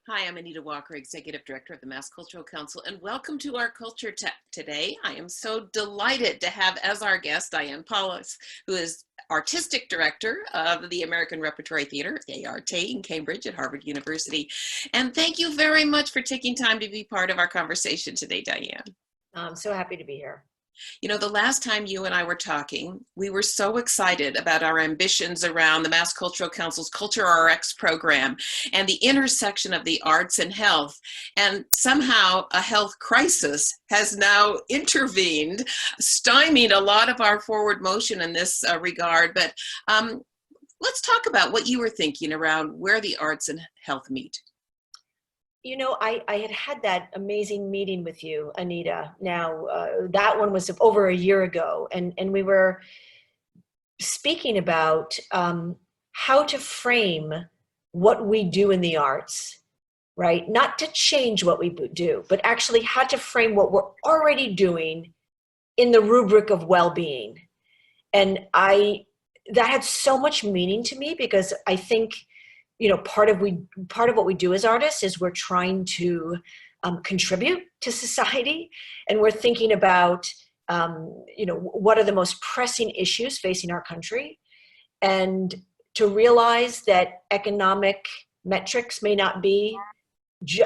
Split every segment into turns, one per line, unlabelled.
Hi, I'm Anita Walker, Executive Director of the Mass Cultural Council, and welcome to our Culture Tech today. I am so delighted to have as our guest Diane Paulus, who is Artistic Director of the American Repertory Theater, A.R.T, in Cambridge at Harvard University. And thank you very much for taking time to be part of our conversation today, Diane.
I'm so happy to be here.
You know, the last time you and I were talking, we were so excited about our ambitions around the Mass Cultural Council's Culture RX program and the intersection of the arts and health. And somehow a health crisis has now intervened, stymied a lot of our forward motion in this regard. But let's talk about what you were thinking around where the arts and health meet.
You know, I had that amazing meeting with you, Anita. Now, that one was over a year ago, and we were speaking about how to frame what we do in the arts, right? Not to change what we do, but actually how to frame what we're already doing in the rubric of well-being. And that had so much meaning to me because I think, you know, part of what we do as artists is we're trying to contribute to society, and we're thinking about, you know, what are the most pressing issues facing our country, and to realize that economic metrics may not be,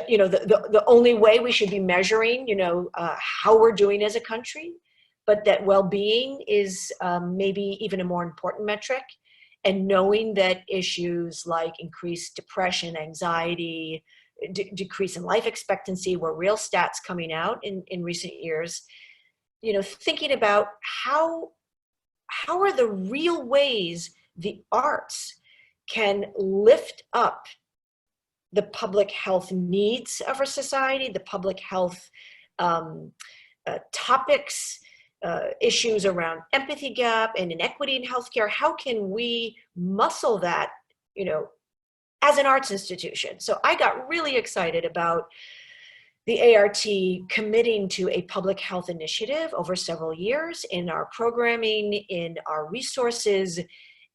you know, the only way we should be measuring, you know, how we're doing as a country, but that well-being is maybe even a more important metric. And knowing that issues like increased depression, anxiety, decrease in life expectancy were real stats coming out in recent years, you know, thinking about how are the real ways the arts can lift up the public health needs of our society, the public health topics, issues around empathy gap and inequity in healthcare. How can we muscle that, you know, as an arts institution? So I got really excited about the ART committing to a public health initiative over several years in our programming, in our resources,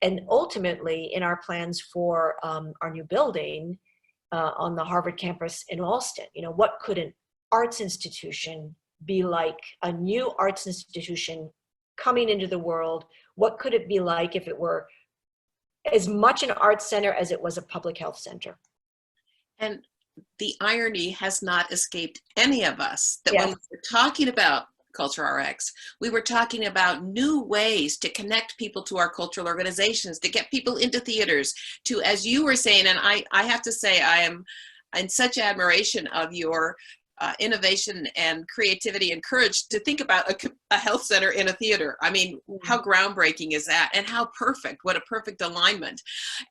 and ultimately in our plans for our new building on the Harvard campus in Allston. You know, what could an arts institution be like, a new arts institution coming into the world? What could it be like if it were as much an arts center as it was a public health center?
And the irony has not escaped any of us that
Yes.
when we were talking about Culture RX, we were talking about new ways to connect people to our cultural organizations, to get people into theaters, to, as you were saying, and I have to say, I am in such admiration of your innovation and creativity and courage to think about a health center in a theater. I mean, how groundbreaking is that? And how perfect, what a perfect alignment.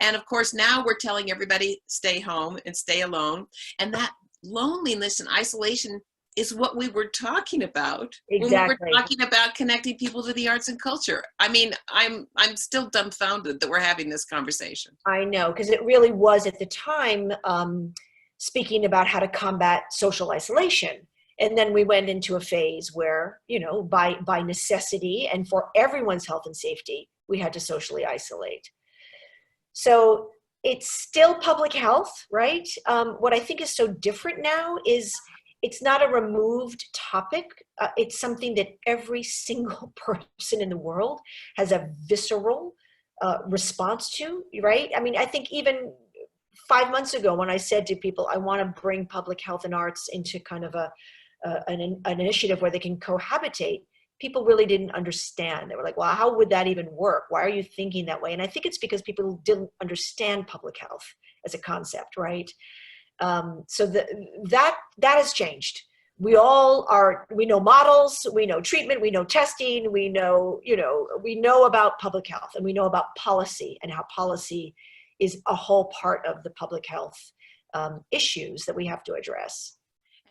And of course, now we're telling everybody, stay home and stay alone. And that loneliness and isolation is what we were talking about
Exactly.
when we were talking about connecting people to the arts and culture. I mean, I'm still dumbfounded that we're having this conversation.
I know, because it really was at the time, speaking about how to combat social isolation. And then we went into a phase where, you know, by necessity and for everyone's health and safety, we had to socially isolate. So it's still public health, right? What I think is so different now is it's not a removed topic. It's something that every single person in the world has a visceral response to, right? I mean, I think even 5 months ago, when I said to people, I want to bring public health and arts into kind of an initiative where they can cohabitate, people really didn't understand. They were like, well, how would that even work? Why are you thinking that way? And I think it's because people didn't understand public health as a concept, right? So that has changed. We know models, we know treatment, we know testing, we know about public health, and we know about policy and how policy is a whole part of the public health issues that we have to address.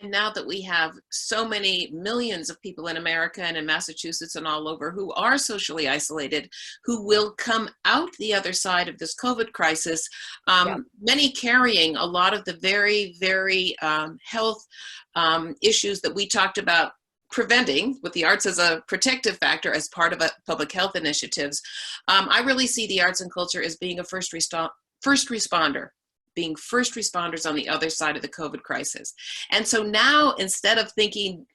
And now that we have so many millions of people in America and in Massachusetts and all over who are socially isolated, who will come out the other side of this COVID crisis, many carrying a lot of the very, very health issues that we talked about preventing with the arts as a protective factor as part of a public health initiatives. I really see the arts and culture as being a first responder being first responders on the other side of the COVID crisis. And so now, instead of thinking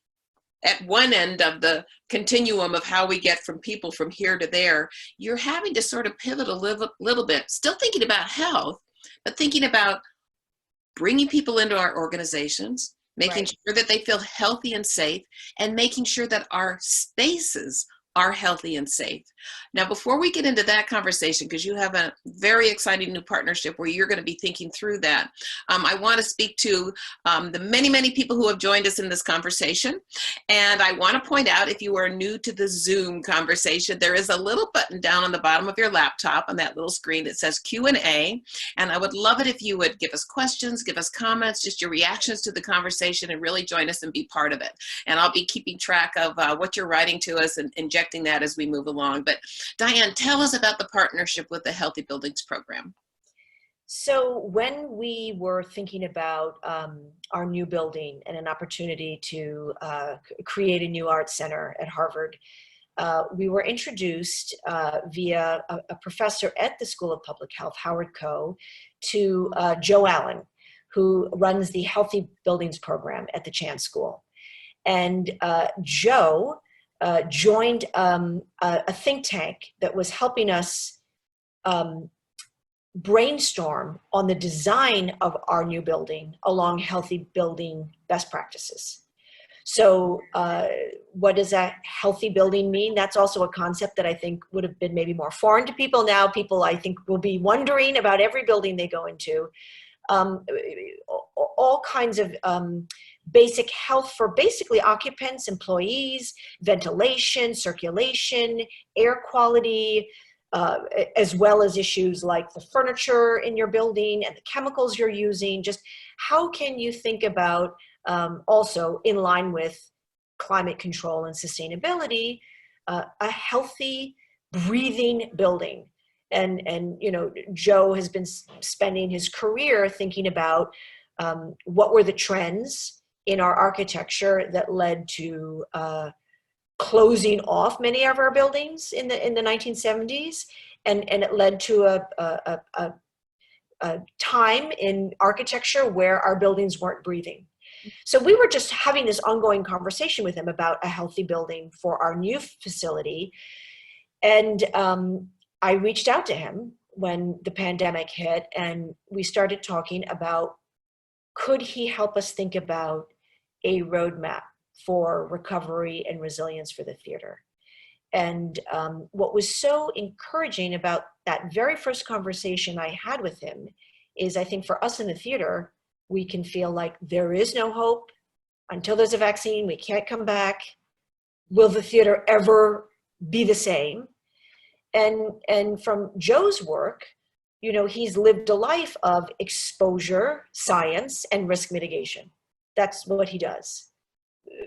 at one end of the continuum of how we get from people from here to there, you're having to sort of pivot a little bit, still thinking about health, but thinking about bringing people into our organizations, making sure that they feel healthy and safe, and making sure that our spaces are healthy and safe. Now, before we get into that conversation, because you have a very exciting new partnership where you're going to be thinking through that, I want to speak to the many, many people who have joined us in this conversation. And I want to point out, if you are new to the Zoom conversation, there is a little button down on the bottom of your laptop on that little screen that says Q&A. And I would love it if you would give us questions, give us comments, just your reactions to the conversation, and really join us and be part of it. And I'll be keeping track of what you're writing to us and injecting that as we move along. But Diane, tell us about the partnership with the Healthy Buildings Program.
So when we were thinking about our new building and an opportunity to create a new art center at Harvard, we were introduced via a professor at the School of Public Health, Howard Koh, to Joe Allen, who runs the Healthy Buildings Program at the Chan School. And Joe joined a think tank that was helping us brainstorm on the design of our new building along healthy building best practices. So what does a healthy building mean? That's also a concept that I think would have been maybe more foreign to people. Now people, I think, will be wondering about every building they go into. All kinds of basic health for basically occupants, employees, ventilation, circulation, air quality, as well as issues like the furniture in your building and the chemicals you're using. Just how can you think about, also in line with climate control and sustainability, a healthy, breathing building? And you know, Joe has been spending his career thinking about what were the trends in our architecture that led to closing off many of our buildings in the 1970s, and it led to a time in architecture where our buildings weren't breathing. So we were just having this ongoing conversation with him about a healthy building for our new facility, and I reached out to him when the pandemic hit, and we started talking about, could he help us think about a roadmap for recovery and resilience for the theater? And what was so encouraging about that very first conversation I had with him is, I think for us in the theater, we can feel like there is no hope until there's a vaccine. We can't come back. Will the theater ever be the same? And from Joe's work, you know, he's lived a life of exposure, science, and risk mitigation. That's what he does.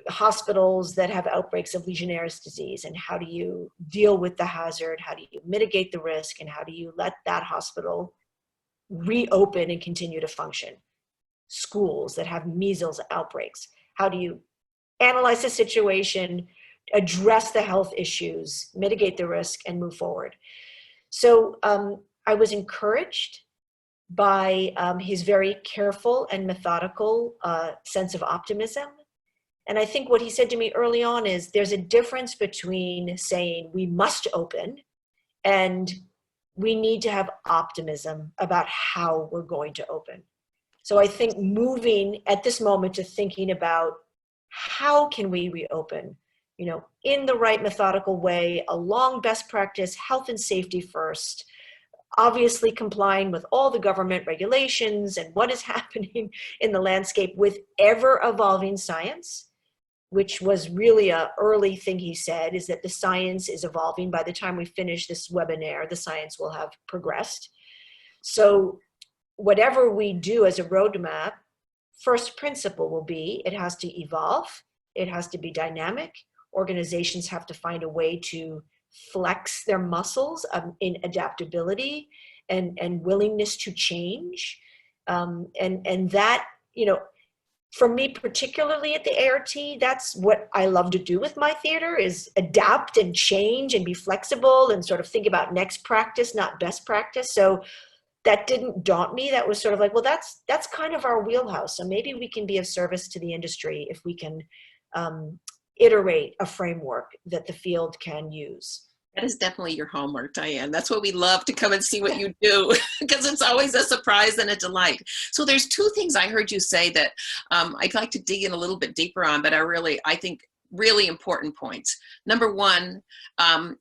Hospitals that have outbreaks of Legionnaire's disease, and how do you deal with the hazard? How do you mitigate the risk? And how do you let that hospital reopen and continue to function? Schools that have measles outbreaks, how do you analyze the situation, address the health issues, mitigate the risk, and move forward? So I was encouraged by his very careful and methodical sense of optimism. And I think what he said to me early on is, there's a difference between saying we must open and we need to have optimism about how we're going to open. So I think moving at this moment to thinking about, how can we reopen, you know, in the right methodical way, along best practice, health and safety first, obviously complying with all the government regulations and what is happening in the landscape with ever evolving science, which was really an early thing he said, is that the science is evolving. By the time we finish this webinar, the science will have progressed. So whatever we do as a roadmap, first principle will be, it has to evolve, it has to be dynamic. Organizations have to find a way to flex their muscles in adaptability and willingness to change. And that, you know, for me, particularly at the A.R.T, that's what I love to do with my theater, is adapt and change and be flexible and sort of think about next practice, not best practice. So that didn't daunt me. That was sort of like, well, that's kind of our wheelhouse. So maybe we can be of service to the industry if we can iterate a framework that the field can use.
That is definitely your homework, Diane. That's what we love to come and see what you do, because it's always a surprise and a delight. So there's two things I heard you say that I'd like to dig in a little bit deeper on, but I think really important points. Number one,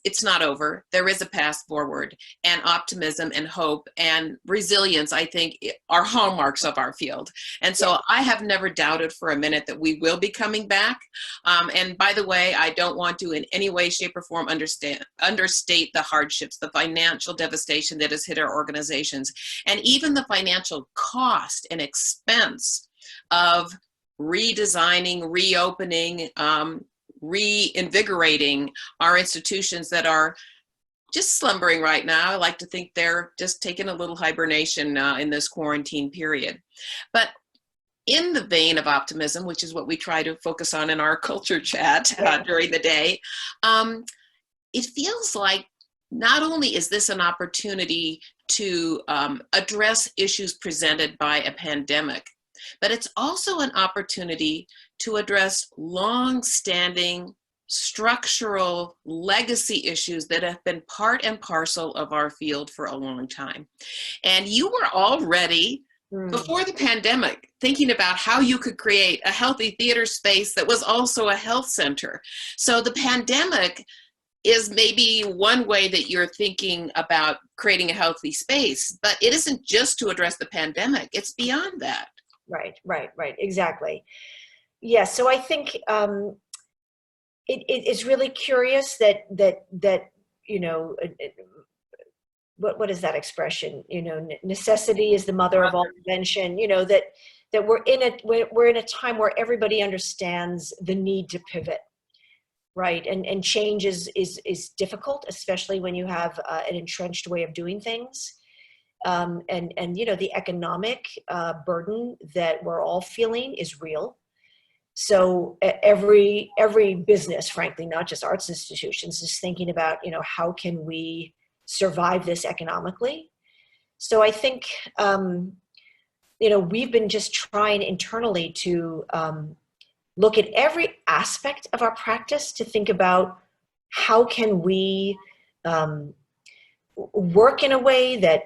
it's not over. There is a path forward, and optimism and hope and resilience, I think, are hallmarks of our field. And so I have never doubted for a minute that we will be coming back. And by the way, I don't want to in any way, shape, or form understate the hardships, the financial devastation that has hit our organizations, and even the financial cost and expense of redesigning, reopening, reinvigorating our institutions that are just slumbering right now. I like to think they're just taking a little hibernation in this quarantine period. But in the vein of optimism, which is what we try to focus on in our culture chat during the day, it feels like not only is this an opportunity to address issues presented by a pandemic, but it's also an opportunity to address long-standing structural legacy issues that have been part and parcel of our field for a long time. And you were already, before the pandemic, thinking about how you could create a healthy theater space that was also a health center. So the pandemic is maybe one way that you're thinking about creating a healthy space, but it isn't just to address the pandemic, it's beyond that.
Right. Exactly. Yes. So I think it's really curious that what is that expression? Necessity is the mother of all invention. That we're in a time where everybody understands the need to pivot, right? And change is difficult, especially when you have an entrenched way of doing things. And the economic burden that we're all feeling is real. So every business, frankly, not just arts institutions, is thinking about, how can we survive this economically? So I think, we've been just trying internally to look at every aspect of our practice to think about how can we work in a way that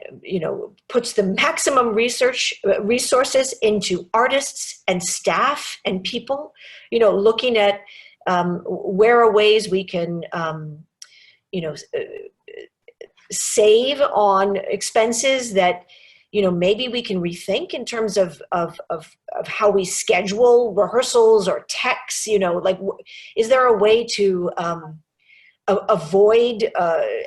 puts the maximum resources into artists and staff and people, looking at where are ways we can save on expenses that maybe we can rethink in terms of how we schedule rehearsals or techs. Is there a way to avoid,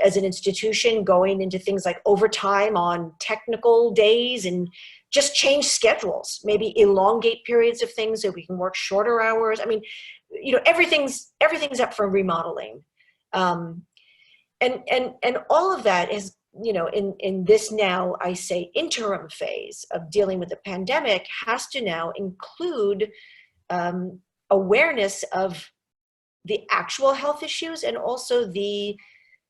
as an institution, going into things like overtime on technical days and just change schedules, maybe elongate periods of things so we can work shorter hours? I mean, everything's up for remodeling. And all of that is, in this now, I say, interim phase of dealing with the pandemic has to now include awareness of the actual health issues and also the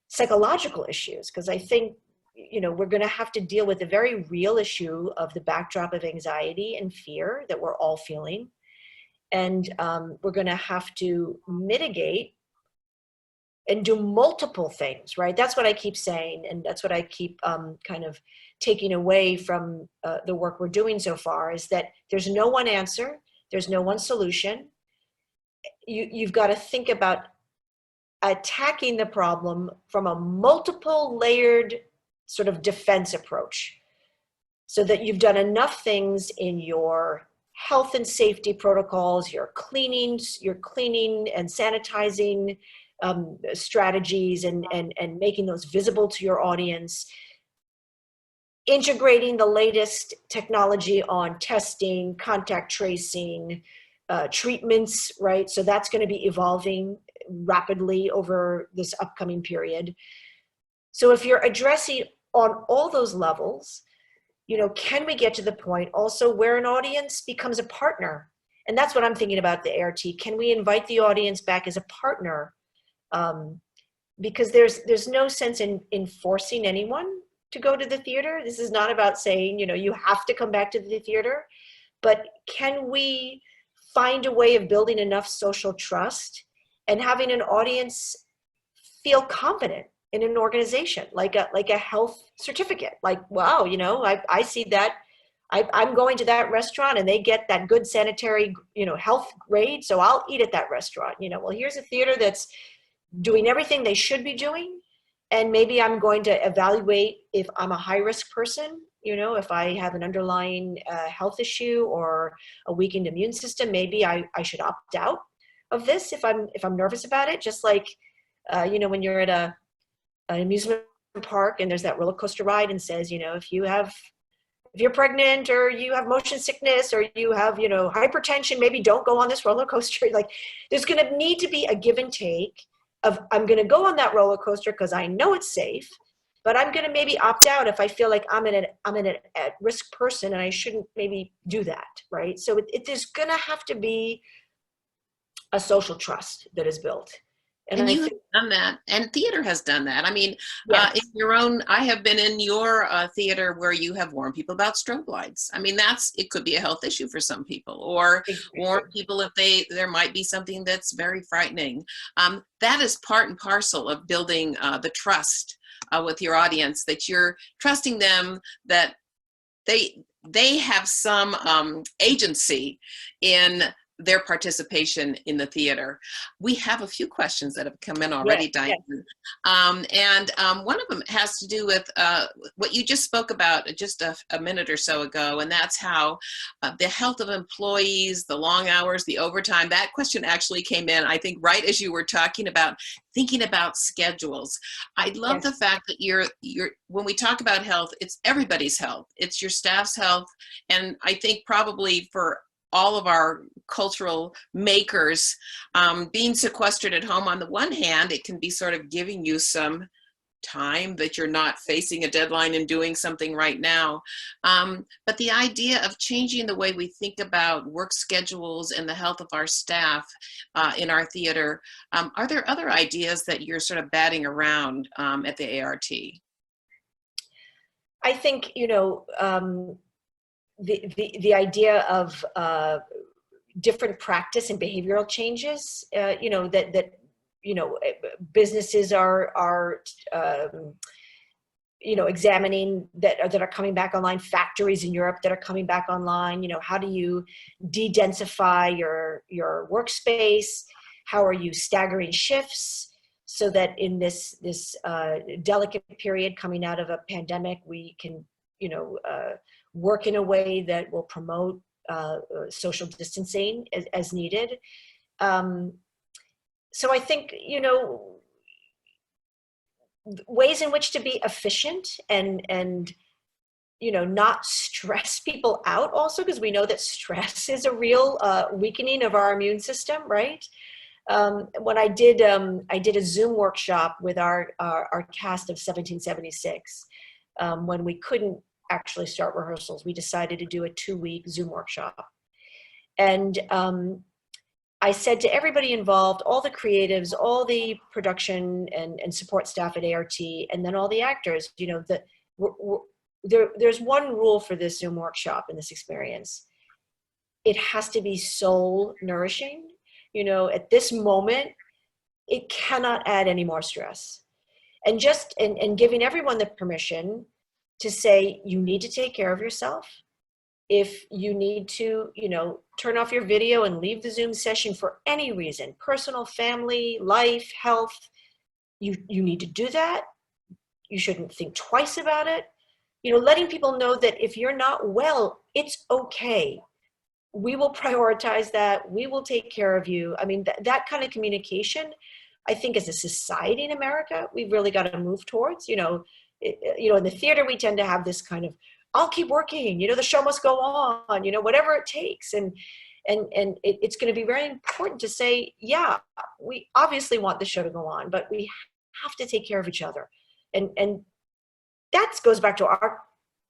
psychological issues. Because I think, we're going to have to deal with the very real issue of the backdrop of anxiety and fear that we're all feeling. And we're going to have to mitigate and do multiple things, right? That's what I keep saying. And that's what I keep kind of taking away from the work we're doing so far, is that there's no one answer. There's no one solution. You've got to think about attacking the problem from a multiple layered sort of defense approach, so that you've done enough things in your health and safety protocols, your cleaning and sanitizing strategies, and making those visible to your audience, integrating the latest technology on testing, contact tracing, treatments, right? So that's going to be evolving rapidly over this upcoming period. So if you're addressing on all those levels, can we get to the point also where an audience becomes a partner? And that's what I'm thinking about the A.R.T. Can we invite the audience back as a partner? Because there's no sense in forcing anyone to go to the theater. This is not about saying, you have to come back to the theater, but can we find a way of building enough social trust and having an audience feel confident in an organization, like a health certificate, like, wow, I see that I'm going to that restaurant and they get that good sanitary, health grade. So I'll eat at that restaurant, well, here's a theater that's doing everything they should be doing. And maybe I'm going to evaluate if I'm a high risk person, if I have an underlying health issue or a weakened immune system, maybe I should opt out of this if I'm nervous about it. Just like, when you're at an amusement park and there's that roller coaster ride and says, if you're pregnant or you have motion sickness or you have, hypertension, maybe don't go on this roller coaster. Like, there's going to need to be a give and take of, I'm going to go on that roller coaster because I know it's safe, but I'm going to maybe opt out if I feel like I'm an at-risk person and I shouldn't maybe do that, right? So there's going to have to be a social trust that is built.
And you have done that, and theater has done that. I mean,
yes.
I have been in your theater where you have warned people about strobe lights. I mean, it could be a health issue for some people, or warn people if there might be something that's very frightening. That is part and parcel of building the trust with your audience, that you're trusting them, that they have some agency in their participation in the theater. We have a few questions that have come in already, Diane. Yes. One of them has to do with what you just spoke about just a minute or so ago, and that's how the health of employees, the long hours, the overtime. That question actually came in, I think, right as you were talking about thinking about schedules. I love the fact that you're when we talk about health, it's everybody's health. It's your staff's health, and I think probably for all of our cultural makers, being sequestered at home, on the one hand, it can be sort of giving you some time that you're not facing a deadline and doing something right now. But the idea of changing the way we think about work schedules and the health of our staff in our theater, are there other ideas that you're sort of batting around at the A.R.T?
I think, the idea of different practice and behavioral changes, that businesses are examining that are coming back online, factories in Europe that are coming back online. How do you de-densify your workspace? How are you staggering shifts so that in this delicate period coming out of a pandemic, we can work in a way that will promote social distancing as needed. So I think, ways in which to be efficient and not stress people out also, because we know that stress is a real weakening of our immune system, right? When I did a Zoom workshop with our cast of 1776, when we couldn't actually start rehearsals, we decided to do a 2-week Zoom workshop. And I said to everybody involved, all the creatives, all the production and support staff at A.R.T, and then all the actors, that there's one rule for this Zoom workshop and this experience. It has to be soul nourishing. At this moment, it cannot add any more stress. And and giving everyone the permission to say, you need to take care of yourself. If you need to, turn off your video and leave the Zoom session for any reason, personal, family, life, health, you need to do that. You shouldn't think twice about it. Letting people know that if you're not well, it's okay. We will prioritize that. We will take care of you. I mean, that kind of communication, I think as a society in America, we've really got to move towards. In the theater, we tend to have this kind of, I'll keep working, the show must go on, whatever it takes. And it's going to be very important to say, yeah, we obviously want the show to go on, but we have to take care of each other. And that goes back to our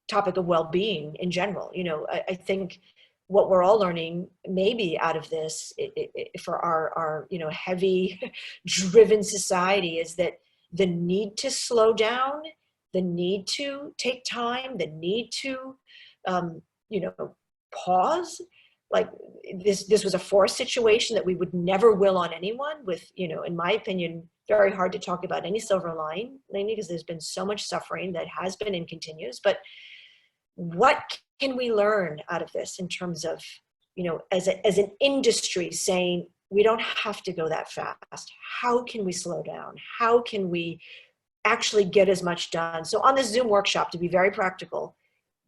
topic of well-being in general. I think what we're all learning maybe out of this for our heavy driven society is that the need to slow down the need to take time, the need to, you know, pause. Like this was a forced situation that we would never will on anyone with, you know, in my opinion, very hard to talk about any silver lining because there's been so much suffering that has been and continues. But what can we learn out of this in terms of, you know, as an industry saying, we don't have to go that fast. How can we slow down? How can we actually get as much done? So on this Zoom workshop, to be very practical,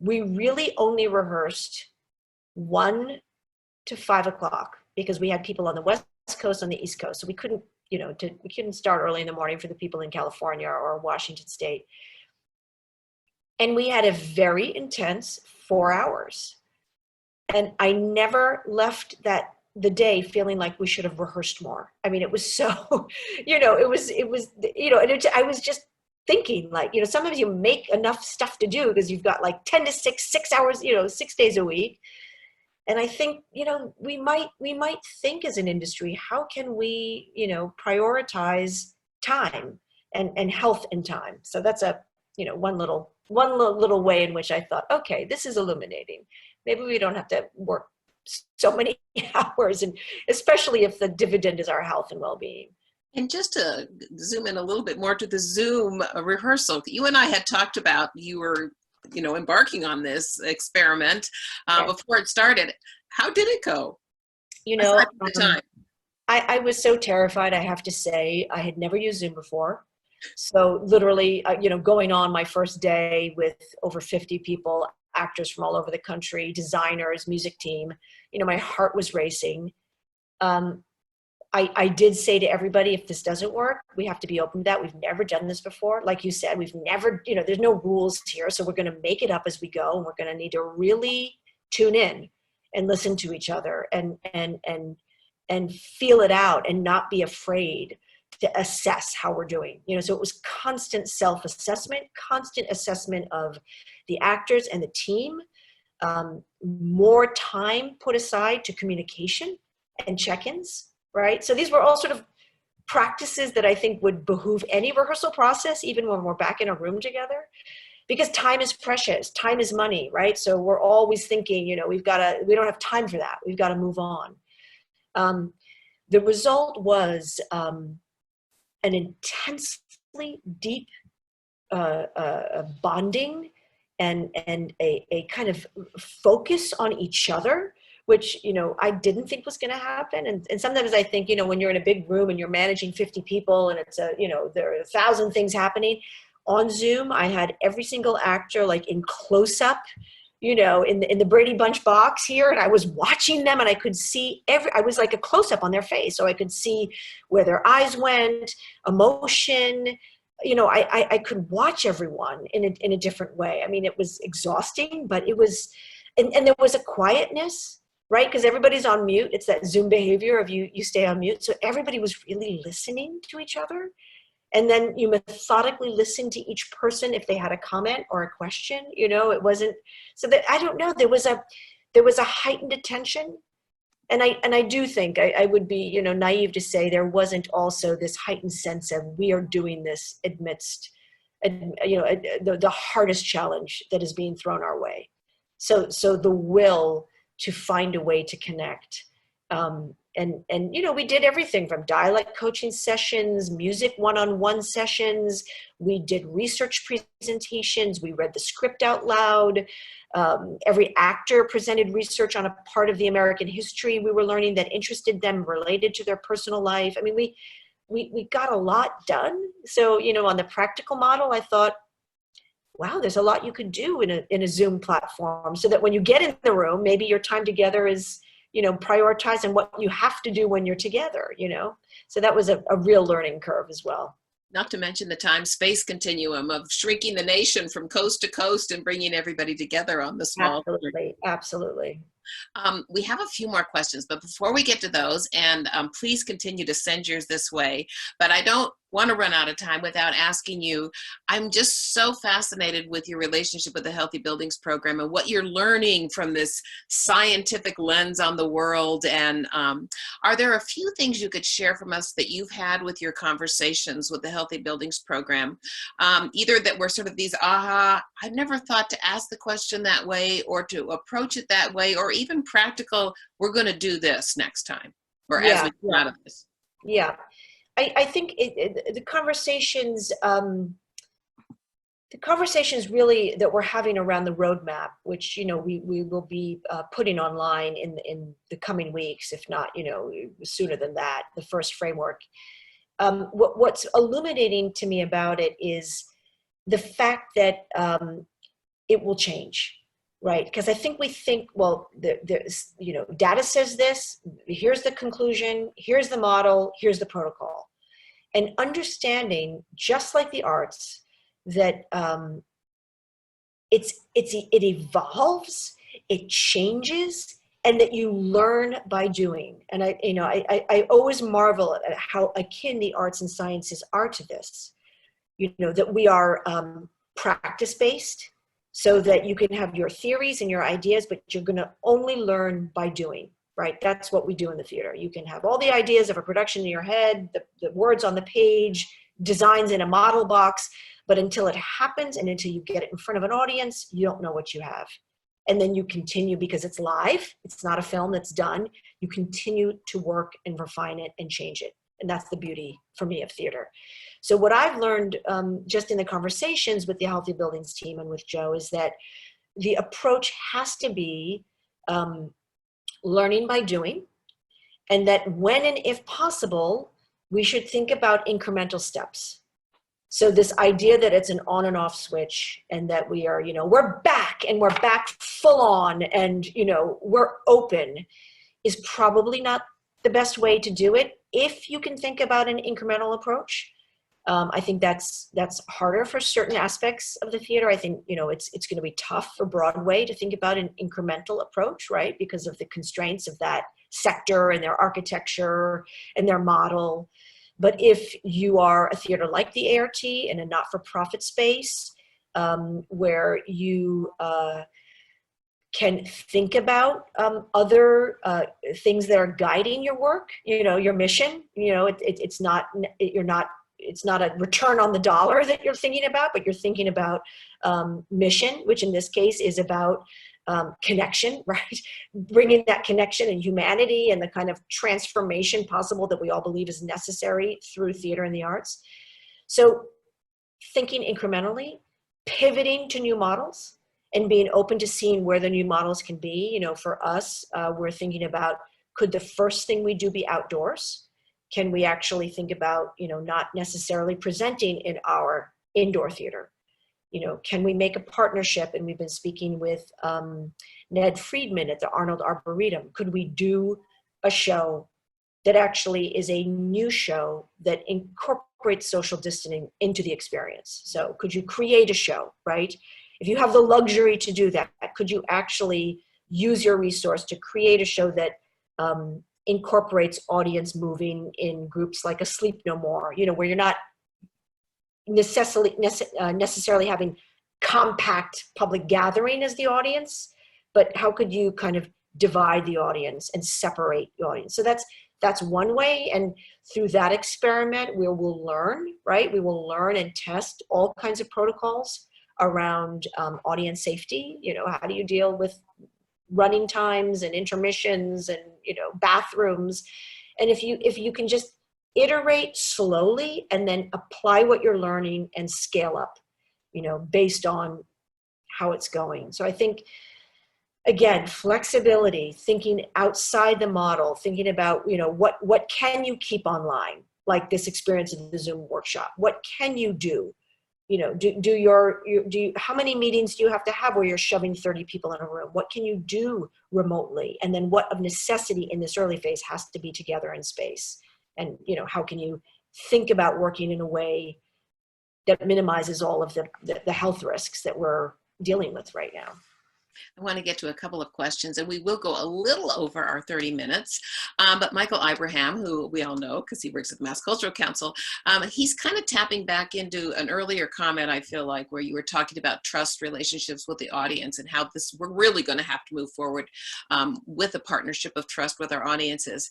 we really only rehearsed 1 to 5 o'clock because we had people on the West Coast, on the East Coast. So we couldn't, you know, we couldn't start early in the morning for the people in California or Washington State. And we had a very intense 4 hours. And I never left the day feeling like we should have rehearsed more. I mean, it was so, you know, it was, you know, and I was just thinking like, you know, sometimes you make enough stuff to do because you've got like 10 to 6 hours, you know, 6 days a week. And I think, you know, we might think as an industry, how can we, you know, prioritize time and health and time? So that's a, you know, one little way in which I thought, okay, this is illuminating. Maybe we don't have to work so many hours, and especially if the dividend is our health and well-being.
And just to zoom in a little bit more to the Zoom rehearsal, you and I had talked about, you were, you know, embarking on this experiment before it started. How did it go?
You know,
the time.
I was so terrified, I have to say. I had never used Zoom before. So literally, you know, going on my first day with over 50 people, actors from all over the country, designers, music team, you know, my heart was racing. I did say to everybody, if this doesn't work, we have to be open to that. We've never done this before. Like you said, we've never, you know, there's no rules here. So we're going to make it up as we go. And we're going to need to really tune in and listen to each other and feel it out and not be afraid to assess how we're doing. You know, so it was constant self-assessment, constant assessment of the actors and the team, more time put aside to communication and check-ins, right? So these were all sort of practices that I think would behoove any rehearsal process, even when we're back in a room together, because time is precious, time is money, right? So we're always thinking, you know, we don't have time for that. We've got to move on. The result was an intensely deep bonding and a kind of focus on each other, which, you know, I didn't think was going to happen. And sometimes I think, you know, when you're in a big room and you're managing 50 people and it's you know, there are 1,000 things happening on Zoom, I had every single actor like in close up, you know, in the Brady Bunch box here. And I was watching them and I could see I was like a close up on their face. So I could see where their eyes went, emotion, you know, I could watch everyone in a different way. I mean, it was exhausting, but it was, and there was a quietness, right? Because everybody's on mute. It's that Zoom behavior of you stay on mute. So everybody was really listening to each other. And then you methodically listen to each person if they had a comment or a question. You know, it wasn't so that, I don't know, there was a heightened attention. And I do think I would be, you know, naive to say there wasn't also this heightened sense of we are doing this amidst, you know, the hardest challenge that is being thrown our way. So the will to find a way to connect. And you know, we did everything from dialect coaching sessions, music one-on-one sessions. We did research presentations. We read the script out loud. Every actor presented research on a part of the American history we were learning that interested them, related to their personal life. I mean, we got a lot done. So, you know, on the practical model, I thought, wow, there's a lot you could do in a Zoom platform, so that when you get in the room, maybe your time together is, you know, prioritizing what you have to do when you're together, you know? So that was a real learning curve as well.
Not to mention the time-space continuum of shrinking the nation from coast to coast and bringing everybody together on the small.
Absolutely, absolutely.
We have a few more questions, but before we get to those, and please continue to send yours this way, but I don't want to run out of time without asking you, I'm just so fascinated with your relationship with the Healthy Buildings Program and what you're learning from this scientific lens on the world. And are there a few things you could share from us that you've had with your conversations with the Healthy Buildings Program? Either that were sort of these, aha, I've never thought to ask the question that way or to approach it that way, or even practical, we're going to do this next time, or as we come out of this.
Yeah. I think the conversations really that we're having around the roadmap, which, you know, we will be putting online in the coming weeks, if not, you know, sooner than that, the first framework. What's illuminating to me about it is the fact that it will change, right? Because I think we think, well, there's, you know, data says this, here's the conclusion, here's the model, here's the protocol. And understanding, just like the arts, that it evolves, it changes, and that you learn by doing. And I always marvel at how akin the arts and sciences are to this. You know, that we are practice-based, so that you can have your theories and your ideas, but you're going to only learn by doing. Right? That's what we do in the theater. You can have all the ideas of a production in your head, the words on the page, designs in a model box, but until it happens and until you get it in front of an audience, you don't know what you have. And then you continue, because it's live, it's not a film that's done, you continue to work and refine it and change it. And that's the beauty, for me, of theater. So what I've learned just in the conversations with the Healthy Buildings team and with Joe is that the approach has to be learning by doing, and that when and if possible, we should think about incremental steps. So this idea that it's an on and off switch, and that we are, you know, we're back full on, and, you know, we're open, is probably not the best way to do it. If you can think about an incremental approach, I think that's harder for certain aspects of the theater. I think, you know, it's going to be tough for Broadway to think about an incremental approach, right? Because of the constraints of that sector and their architecture and their model. But if you are a theater like the A.R.T. in a not-for-profit space, where you can think about other things that are guiding your work, you know, your mission, you know, it's not a return on the dollar that you're thinking about, but you're thinking about mission, which in this case is about connection, right? Bringing that connection and humanity and the kind of transformation possible that we all believe is necessary through theater and the arts. So thinking incrementally, pivoting to new models, and being open to seeing where the new models can be. You know, for us, we're thinking about, could the first thing we do be outdoors? Can we actually think about, you know, not necessarily presenting in our indoor theater? You know, can we make a partnership? And we've been speaking with Ned Friedman at the Arnold Arboretum. Could we do a show that actually is a new show that incorporates social distancing into the experience? So could you create a show, right? If you have the luxury to do that, could you actually use your resource to create a show that incorporates audience moving in groups like a Sleep No More, you know, where you're not necessarily having compact public gathering as the audience, but how could you kind of divide the audience and separate the audience? So that's one way. And through that experiment, we will learn, right? We will learn and test all kinds of protocols around audience safety. You know, how do you deal with running times and intermissions and, you know, bathrooms? And if you can just iterate slowly and then apply what you're learning and scale up, you know, based on how it's going. So I think, again, flexibility, thinking outside the model, thinking about, you know, what can you keep online, like this experience of the Zoom workshop? What can you do? You know, how many meetings do you have to have where you're shoving 30 people in a room? What can you do remotely? And then what of necessity in this early phase has to be together in space? And, you know, how can you think about working in a way that minimizes all of the health risks that we're dealing with right now?
I want to get to a couple of questions, and we will go a little over our 30 minutes. But Michael Ibrahim, who we all know because he works at the Mass Cultural Council, he's kind of tapping back into an earlier comment, I feel like, where you were talking about trust relationships with the audience and how we're really going to have to move forward with a partnership of trust with our audiences.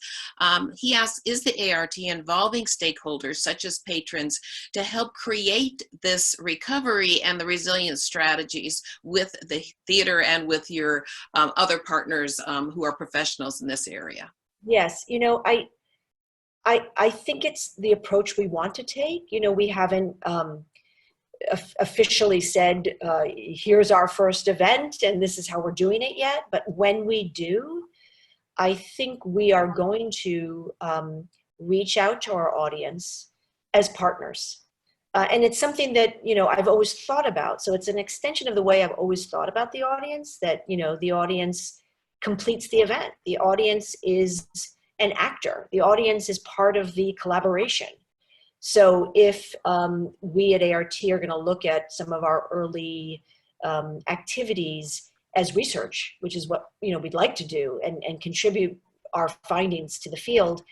He asks, is the ART involving stakeholders such as patrons to help create this recovery and the resilience strategies with the theater and with your other partners who are professionals in this area?
Yes, I think it's the approach we want to take. We haven't officially said, here's our first event and this is how we're doing it yet. But when we do, I think we are going to reach out to our audience as partners. And it's something that, I've always thought about. So it's an extension of the way I've always thought about the audience, that, the audience completes the event. The audience is an actor. The audience is part of the collaboration. So if we at ART are going to look at some of our early activities as research, which is what, we'd like to do, and contribute our findings to the field,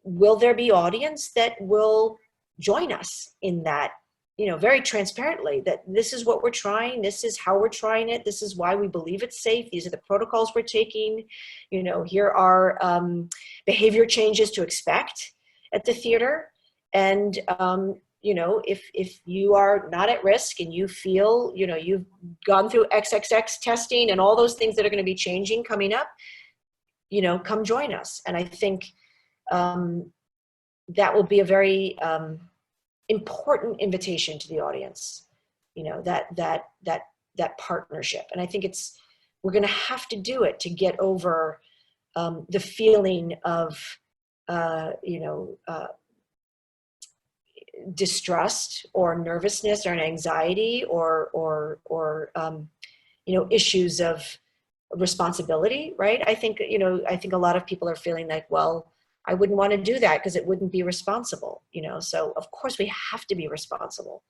will there be audience that will join us in that, very transparently, that this is what we're trying, this is how we're trying it, this is why we believe it's safe, these are the protocols we're taking, here are behavior changes to expect at the theater. And if you are not at risk and you feel, you've gone through XXX testing and all those things that are going to be changing coming up, come join us. And I think that will be a very important invitation to the audience, that partnership. And I think we're going to have to do it to get over the feeling of, distrust or nervousness or an anxiety or issues of responsibility, right? I think a lot of people are feeling like, well, I wouldn't want to do that because it wouldn't be responsible, so of course we have to be responsible,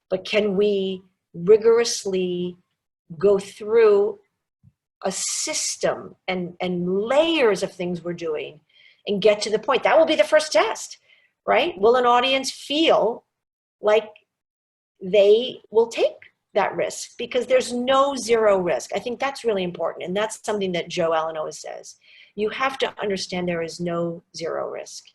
but can we rigorously go through a system and layers of things we're doing and get to the point? That will be the first test, right? Will an audience feel like they will take that risk? Because there's no zero risk. I think that's really important. And that's something that Joe Allen always says. You have to understand there is no zero risk.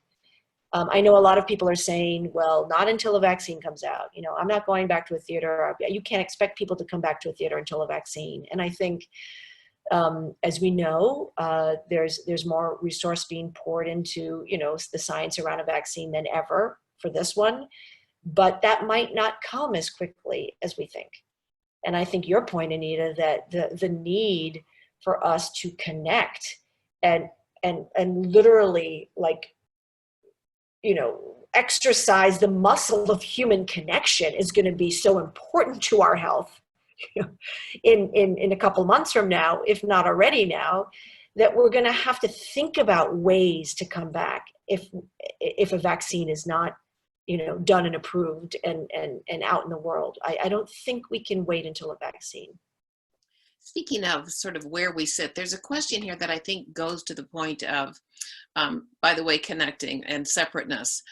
I know a lot of people are saying, well, not until a vaccine comes out. I'm not going back to a theater. You can't expect people to come back to a theater until a vaccine. And I think, as we know, there's more resource being poured into, the science around a vaccine than ever for this one. But that might not come as quickly as we think. And I think your point, Anita, that the need for us to connect and literally, like, exercise the muscle of human connection is going to be so important to our health in a couple months from now, if not already now, that we're going to have to think about ways to come back if a vaccine is not done and approved and out in the world. I don't think we can wait until a vaccine.
Speaking of sort of where we sit, there's a question here that I think goes to the point of, by the way, connecting and separateness.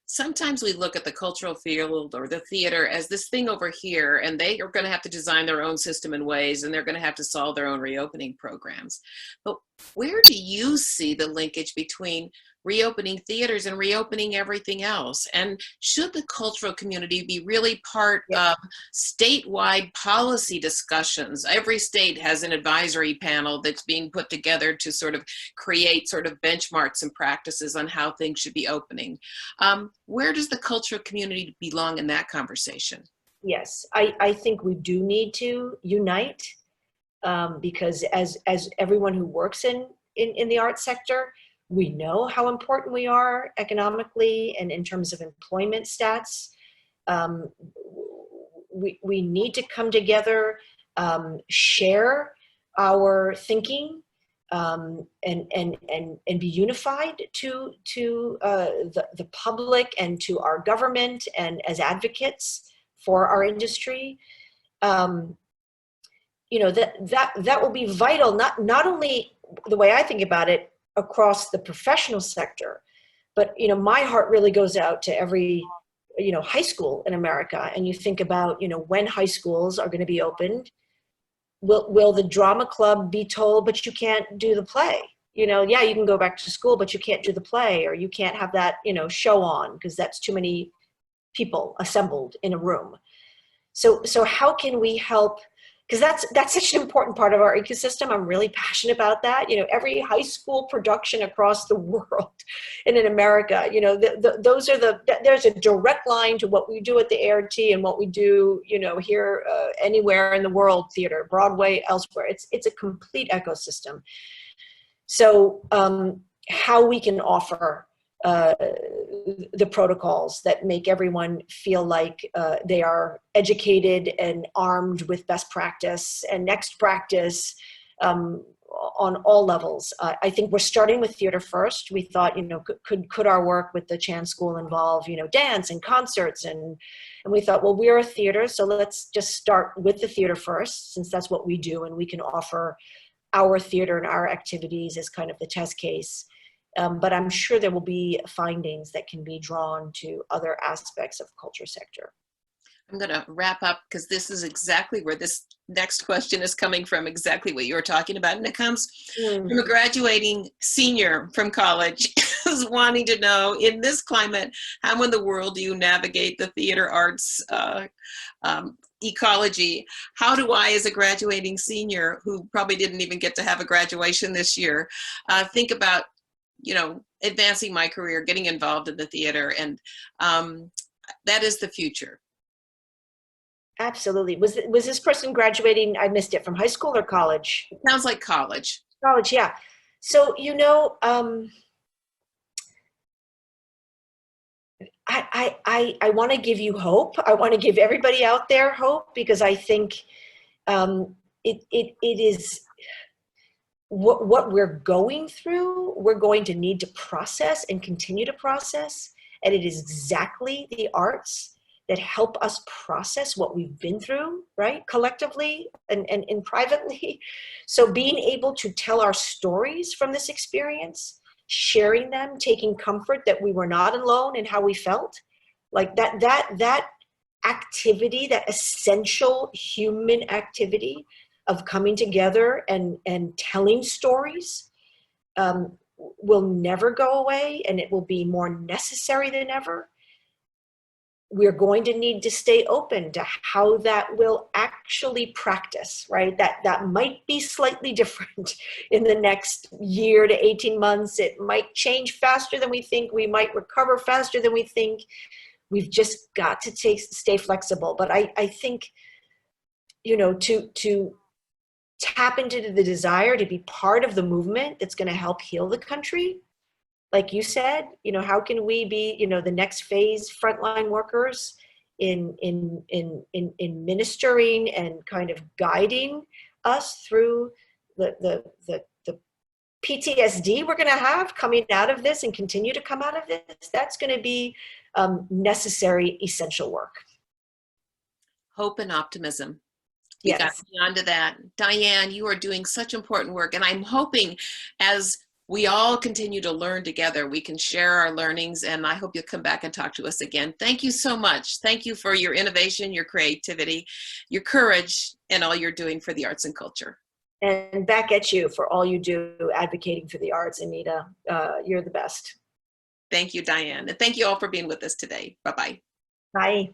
Sometimes we look at the cultural field or the theater as this thing over here, and they are going to have to design their own system and ways, and they're going to have to solve their own reopening programs. But where do you see the linkage between reopening theaters and reopening everything else? And should the cultural community be really part of statewide policy discussions? Every state has an advisory panel that's being put together to sort of create sort of benchmarks and practices on how things should be opening. Where does the cultural community belong in that conversation?
Yes, I think we do need to unite, because as everyone who works in the art sector, we know how important we are economically and in terms of employment stats. We need to come together, share our thinking, and be unified to the public and to our government and as advocates for our industry. that will be vital, not only the way I think about it across the professional sector, but my heart really goes out to every high school in America. And you think about when high schools are going to be opened, will the drama club be told, but you can't do the play? Yeah, you can go back to school, but you can't do the play, or you can't have that show on because that's too many people assembled in a room. So how can we help? Because that's such an important part of our ecosystem. I'm really passionate about that. Every high school production across the world and in America, there's a direct line to what we do at the A.R.T and what we do, here, anywhere in the world, theater, Broadway, elsewhere. It's a complete ecosystem. So how we can offer the protocols that make everyone feel like they are educated and armed with best practice and next practice on all levels. I think we're starting with theater first. We thought, could our work with the Chan School involve, dance and concerts? And we thought, well, we're a theater, so let's just start with the theater first, since that's what we do, and we can offer our theater and our activities as kind of the test case. But I'm sure there will be findings that can be drawn to other aspects of the culture sector.
I'm going to wrap up because this is exactly where this next question is coming from, exactly what you're talking about. And it comes from a graduating senior from college who's wanting to know, in this climate, how in the world do you navigate the theater arts ecology? How do I, as a graduating senior who probably didn't even get to have a graduation this year, think about advancing my career, getting involved in the theater? And that is the future.
Absolutely. Was this person graduating, I missed it, from high school or college?
It sounds like college.
College, yeah. So, I want to give you hope. I want to give everybody out there hope, because I think it is what we're going through, we're going to need to process and continue to process. And it is exactly the arts that help us process what we've been through, right? Collectively and privately. So being able to tell our stories from this experience, sharing them, taking comfort that we were not alone in how we felt, like that activity, that essential human activity of coming together and telling stories will never go away, and it will be more necessary than ever. We're going to need to stay open to how that will actually practice, right? That might be slightly different in the next year to 18 months. It might change faster than we think. We might recover faster than we think. We've just got to stay flexible. But I think, to tap into the desire to be part of the movement that's going to help heal the country. Like you said, how can we be, the next phase frontline workers in ministering and kind of guiding us through the PTSD we're going to have coming out of this and continue to come out of this? That's going to be necessary, essential work.
Hope and optimism.
Yes.
You got me onto that. Diane, you are doing such important work, and I'm hoping as we all continue to learn together, we can share our learnings, and I hope you'll come back and talk to us again. Thank you so much. Thank you for your innovation, your creativity, your courage, and all you're doing for the arts and culture.
And back at you for all you do advocating for the arts, Anita. You're the best.
Thank you, Diane. And thank you all for being with us today. Bye-bye.
Bye.